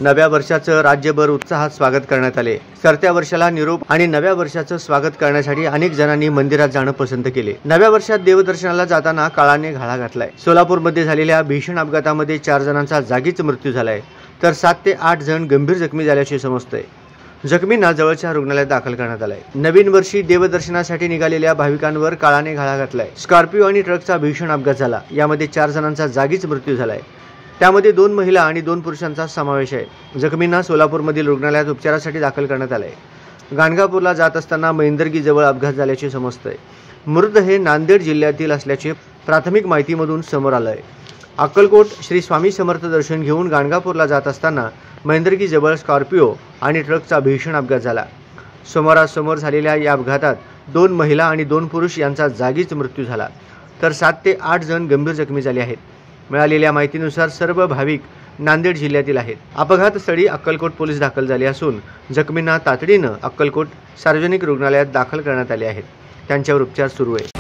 नव्या वर्षाचं राज्यभर उत्साहात स्वागत करण्यात आले। सरत्या वर्षाला निरोप आणि नव्या वर्षाचं स्वागत करण्यासाठी अनेक जणांनी मंदिरात जाणं पसंत केले। नव्या वर्षात देवदर्शनाला जाताना काळाने घाला घातलाय। सोलापूरमध्ये झालेल्या भीषण अपघातामध्ये 4 जणांचा जागीच मृत्यू झालाय, तर 7 ते 8 जण गंभीर जखमी झाल्याचे समजतंय। जखमींना जवळच्या रुग्णालयात दाखल करण्यात आलंय। नवीन वर्षी देवदर्शनासाठी निघालेल्या भाविकांवर काळाने घाला घातलाय। स्कॉर्पिओ आणि ट्रकचा भीषण अपघात झाला। यामध्ये 4 जणांचा जागीच मृत्यू झालाय। त्यामध्ये 2 महिला आणि 2 पुरुषांचा समावेश आहे। जखमींना सोलापूरमधील रुग्णालयात उपचारासाठी दाखल करण्यात आले। गाणगापूरला जात असताना मैंदर्गी जवळ अपघात झाल्याचे समजतंय। मृत हे नांदेड जिल्ह्यातील असल्याचे प्राथमिक माहितीमधून समोर आलंय। अक्कलकोट श्री स्वामी समर्थ दर्शन घेऊन गाणगापूरला जात असताना मैंदर्गी जवळ स्कॉर्पिओ आणि ट्रकचा भीषण अपघात झाला। समोरासमोर झालेल्या या अपघातात 2 महिला आणि 2 पुरुष यांचा जागीच मृत्यू झाला, तर 7 ते 8 जण गंभीर जखमी झाले आहेत। मिळालेल्या माहितीनुसार सर्व भाविक नांदेड जिल्ह्यातील आहेत। अपघातस्थळी अक्कलकोट पोलीस दाखल झाले असून जखमींना तातडीनं अक्कलकोट सार्वजनिक रुग्णालयात दाखल करण्यात आले आहेत। त्यांच्यावर उपचार सुरू आहेत।